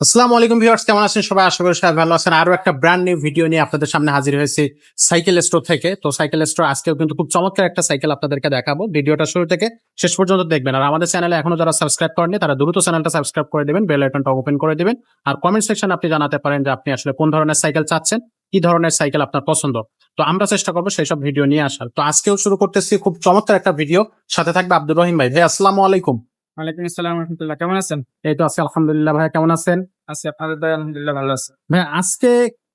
আসসালামু আলাইকুম ভিউয়ার্স, কেমন আছেন সবাই? আশা করি সবাই ভালো আছেন। আরো একটা ব্র্যান্ড নিউ ভিডিও নিয়ে আপনাদের সামনে হাজির হয়েছি সাইকেল স্টোর থেকে। তো সাইকেল স্টোর আজকেও কিন্তু খুব চমৎকার একটা সাইকেল আপনাদেরকে দেখাবো। ভিডিওটা শুরু থেকে শেষ পর্যন্ত দেখবেন। আর আমাদের চ্যানেলে এখনো যারা সাবস্ক্রাইব করেননি তারা দ্রুত চ্যানেলটা সাবস্ক্রাইব করে দিবেন, বেল আইকনটা ওপেন করে দিবেন। আর কমেন্ট সেকশনে আপনি জানাতে পারেন যে আপনি আসলে কোন ধরনের সাইকেল চাচ্ছেন, কি ধরনের সাইকেল আপনার পছন্দ। তো আমরা চেষ্টা করবো সেই সব ভিডিও নিয়ে আসার। তো আজকেও শুরু করতেছি খুব চমৎকার একটা ভিডিও, সাথে থাকবে আব্দুর রহিম ভাই। ভাই আসসালামু আলাইকুম। ওয়ালাইকুম আসসালাম রহমতুল্লাহ, কেমন আছেন? এই তো আছি আলহামদুলিল্লাহ। ভাই কেমন আছেন? আছি আপনাদের দয়ায় আলহামদুলিল্লাহ ভালো আছে। ভাই আজকে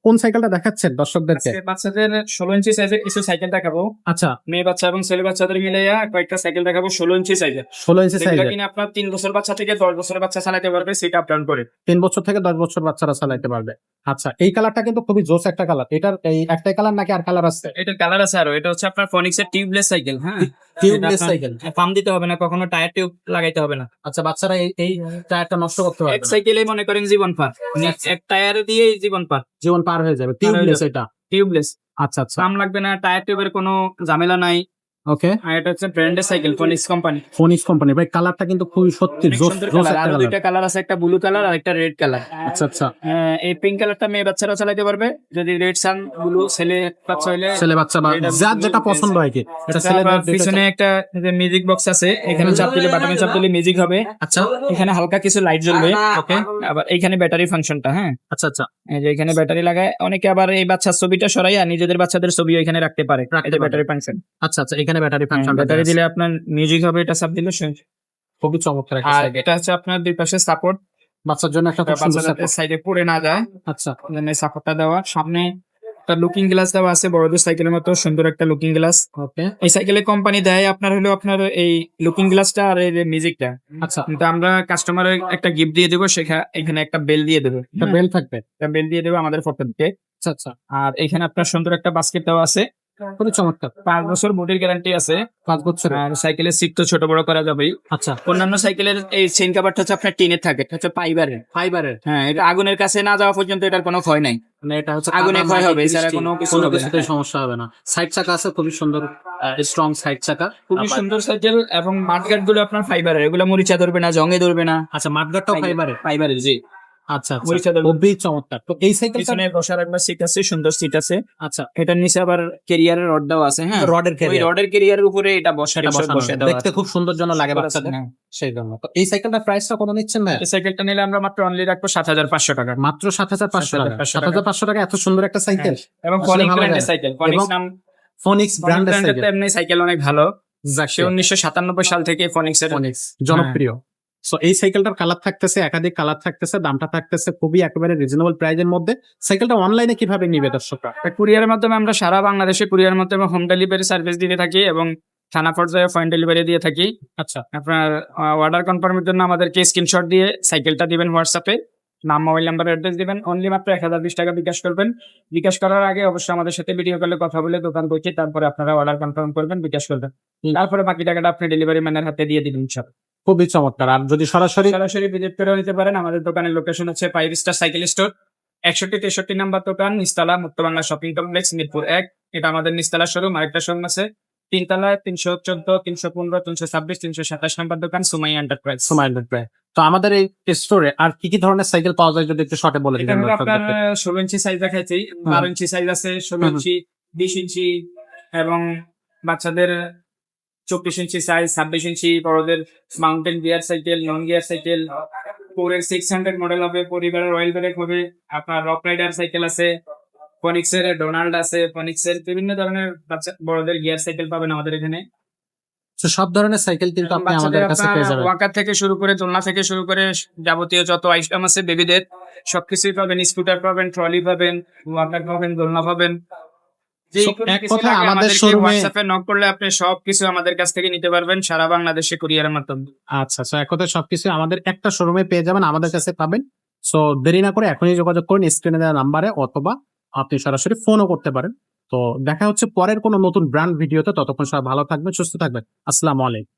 কোন সাইকেলটা দেখাচ্ছেন দর্শকদেরকে? আজকে বাচ্চাদের 16 ইঞ্চি সাইজের কিছু সাইকেল দেখাবো। আচ্ছা, মেয়ে বাচ্চা এবং ছেলে বাচ্চাদের মিলাইয়া কয়েকটা সাইকেল দেখাবো 16 ইঞ্চি সাইজের। 16 ইঞ্চি যেগুলো সাইজের। কিনা আপনার 3 বছর বাচ্চা থেকে 10 বছরের বাচ্চা চালাতে পারবে, সেটা আপ ডাউন করে। 3 বছর থেকে 10 বছর বাচ্চারা চালাইতে পারবে। আচ্ছা, এই কালারটা কিন্তু খুবই জোস একটা কালার। এটার এই একটাই কালার নাকি আর কালার আছে? এটার কালার আছে আরো। এটা হচ্ছে আপনার ফনিক্স এর টিউবলেস সাইকেল। হ্যাঁ, টিউবলেস সাইকেল। পাম্প দিতে হবে না, কখনো টায়ার টিউব লাগাইতে হবে না। আচ্ছা, বাচ্চারা এই টায়ারটা নষ্ট করতে এক পারবে না। সাইকেলে মনে করেন জীবন পার, এক টায়ার দিয়ে জীবন পার। জীবন পার হয়ে যাবে। টিউবলেস এটা। টিউবলেস, আচ্ছা আচ্ছা, পাম্প লাগবে না, টায়ার টিউবের কোনো ঝামেলা নাই। ওকে। আর এটা হচ্ছে ব্র্যান্ডের সাইকেল, ফনিক্স কোম্পানি। Phoenix company. ভাই কালারটা কিন্তু খুবই সত্যি অনেক জোস সুন্দর জোস কালার। একটা আরো কালার। দুইটা কালার আছে, একটা ব্লু কালার আর একটা রেড কালার। আচ্ছা আচ্ছা, এই পিঙ্ক কালারটা মেয়ে বাচ্চারা চালাতে পারবে, যদি রেড সান ব্লু ছেলে বাচ্চা হইলে ছেলে বাচ্চা বা এটা যার blue যেটা পছন্দ হয় কি। এটা আচ্ছা, ছেলেদের আবার পিছনে একটা মিউজিক বক্স আছে, এখানে চাপ দিলে বাটনে চাপ দিলে মিউজিক হবে। আচ্ছা এখানে হালকা কিছু লাইট জ্বলবে। ওকে, আবার এইখানে ব্যাটারি ফাংশনটা। হ্যাঁ, আচ্ছা আচ্ছা, এই যে এখানে ব্যাটারি লাগায়, অনেকে আবার এই বাচ্চার ছবিটা সরাইয়া নিজেদের বাচ্চাদের ছবি এখানে রাখতে পারে। রাখতে এটা পারে। Battery function. আচ্ছা আচ্ছা, এখানে ব্যাটারি ফাংশন। ব্যাটারি দিলে আপনার মিউজিক হবে, এটা চাপ দিলে খুবই চমৎকার একটা আর সাইকেল। এটা হচ্ছে আপনার দুই পাশে সাপোর্ট, বাচ্চার জন্য একটা খুব সুন্দর বাচ্চাদের support। সাইডে পড়ে না যায়, আচ্ছা, সাপোর্টটা দেওয়া। সামনে একটা লুকিং গ্লাস দেওয়া আছে, বড়দের সাইকেলের মতো সুন্দর একটা লুকিং গ্লাস। ওকে। এই সাইকেলে কোম্পানি দেয় আপনার হলো আপনার এই লুকিং গ্লাসটা আর এই মিউজিকটা। আচ্ছা, কিন্তু আমরা কাস্টমারের একটা গিফট দিয়ে দেবো, এখানে একটা বেল দিয়ে দেবো। একটা বেল থাকবে। একটা বেল দিয়ে দেবো আমাদের পক্ষ থেকে। আচ্ছা আচ্ছা, আর এখানে আপনার সুন্দর একটা বাস্কেট দেওয়া আছে। খুবই চমৎকার। 5 বছর বডির গ্যারান্টি আছে। 5 বছরের। আর সাইকেলের সিট তো ছোট বড় করা যাবেই। আচ্ছা, অন্যান্য সাইকেলের এই চেইন কভারটা হচ্ছে আপনার টিনের থাকে, এটা হচ্ছে ফাইবারের। ফাইবারের। হ্যাঁ, এটা আগুনের কাছে না যাওয়া পর্যন্ত এটার কোনো ক্ষয় নাই। মানে এটা হচ্ছে আগুনে কাদা, ক্ষয় মাটি, হবে, এছাড়া বৃষ্টি, কোনো কিছু কোনো হবে না। কিছুতেই সমস্যা হবে না। সাইড চাকা আছে খুবই সুন্দর, স্ট্রং সাইড চাকা। খুবই সুন্দর সাইকেল। এবং মাঠগার্ড গুলো আপনার ফাইবারের, এগুলো মরিচা ধরবে না, জঙ্গে ধরবে না। আচ্ছা, মাঠগার্ডটাও ফাইবারের। ফাইবারের, জি। আচ্ছা আচ্ছা, মরিচা ধরবে না। খুবই চমৎকার। তো এই সাইকেলটা, পিছনে বসার একবার সিট আছে, সুন্দর সিট আছে। আচ্ছা, এটার নিচে আবার ক্যারিয়ারের রড দেওয়া আছে। হ্যাঁ, রডের ওই ক্যারিয়ার রডের ক্যারিয়ারের উপরে এটা বসার এটা বসানো বসে আছে। দেওয়া দেখতে আছে। খুব সুন্দর জন্য লাগে সুন্দর আছে, বাচ্চাদের, হ্যাঁ। সেই জন্য। তো এই সাইকেলটার প্রাইসটা কত নিচ্ছেন ভাই? এই সাইকেলটা নিলে আমরা মাত্র অনলি রাখবো 7,500 টাকা। মাত্র 7,500 টাকা। 7,500 7,500 টাকা এত সুন্দর একটা সাইকেল। এবং আসলে ফনিক্স ভালো ব্র্যান্ডের যায়। সাইকেল। ফনিক্স এবং নাম, ফোনিক্স ব্র্যান্ডের ব্র্যান্ডের সাইকেল। তো এমনি সাইকেল অনেক ভালো। সে Exactly, 1997 সাল থেকে ফনিক্স এর ফোনিক্স জনপ্রিয়। সো এই সাইকেলটার কালার থাকতেছে, একাধিক কালার থাকতেছে, দামটা থাকতেছে খুবই একেবারে রিজনেবল প্রাইজের মধ্যে। সাইকেলটা অনলাইনে কিভাবে নিবে দর্শকরা? কুরিয়ারের মাধ্যমে আমরা সারা বাংলাদেশে কুরিয়ারের মাধ্যমে হোম ডেলিভারি সার্ভিস দিয়ে থাকি এবং থানা পর্যায়ে পয়েন্ট ডেলিভারি দিয়ে থাকি। আচ্ছা, আপনার অর্ডার কনফার্মের জন্য আমাদেরকে স্ক্রিনশট দিয়ে সাইকেলটা দিবেন হোয়াটসঅ্যাপে, নাম, মোবাইল নাম্বার, অ্যাড্রেস দিবেন। অনলি মাত্র 1020 টাকা বিকাশ করবেন। বিকাশ করার আগে অবশ্যই আমাদের সাথে ভিডিও কলে কথা বলে দোকান পৌঁছে তারপরে আপনারা অর্ডার কনফার্ম করবেন, বিকাশ করবেন। তারপরে বাকি টাকাটা আপনি ডেলিভারি ম্যানের হাতে দিয়ে দিবেন সব। খুবই চমৎকার। আর যদি সরাসরি সরাসরি ভিজিট করে নিতে পারেন। আমাদের দোকানের লোকেশন হচ্ছে 5 স্টার সাইকেল স্টোর, 61-63 নাম্বার দোকান, নিচতলা, মুক্তবাংলা শপিং কমপ্লেক্স, মিরপুর 1। এটা আমাদের নিচতলা শোরুম। আরেকটা শোরুম আছে তিনতলায়, 314, 315, 326, 327 নাম্বার দোকান, সুমাইয়া এন্টারপ্রাইজ। সুমাইলের প্রায়। তো আমাদের এই স্টোরে আর কি কি ধরনের সাইকেল পাওয়া যায় যদি একটু শর্টে বলে এটা দিবেন হলো আপনার দর্শকদেরকে? 16 ইঞ্চি সাইজ দেখাইছি, 12 ইঞ্চি সাইজ আছে, 16 ইঞ্চি, 20 ইঞ্চি এবং বাচ্চাদের 24 ইঞ্চি সাইজ, 26 ইঞ্চি, বড়দের mountain gear cycle, non gear cycle, 4 600 model হবে, পরিবারের অয়েল ব্রেক হবে, আপনার রক রাইডার সাইকেল আছে, ফনিক্সের ডোনাল্ড আছে, ফনিক্সের বিভিন্ন ধরনের বাচ্চা বড়দের গিয়ার সাইকেল পাবেন আমাদের এখানে। তো সব ধরনের সাইকেল কিন্তু আপনি আমাদের বাচ্চাদের কাছে আপনার পেয়ে যাবেন। ওয়াকার থেকে শুরু করে, দোলনা থেকে শুরু করে যাবতীয় যত আইটেম আছে বেবিদের সবকিছুই পাবেন। স্কুটার পাবেন, ট্রলি পাবেন, ওয়াকার পাবেন, দোলনা পাবেন। So, এক কথায় আমাদের শোরুমে হোয়াটসঅ্যাপে নক করলে আপনি সবকিছু আমাদের কাছ থেকে নিতে পারবেন সারা বাংলাদেশে কুরিয়ারের মাধ্যমে। আচ্ছা আচ্ছা, এক কথায় সবকিছু আমাদের একটা শোরুমে পেয়ে যাবেন, আমাদের কাছে পাবেন। সো দেরি না করে এখনই যোগাযোগ করুন স্ক্রিনে দেওয়া নাম্বারে, অথবা আপনি সরাসরি ফোনও করতে পারেন। তো দেখা হচ্ছে পরের কোনো নতুন ব্র্যান্ড ভিডিওতে। ততক্ষণ সবাই ভালো থাকবেন, সুস্থ থাকবেন। আসসালামু আলাইকুম।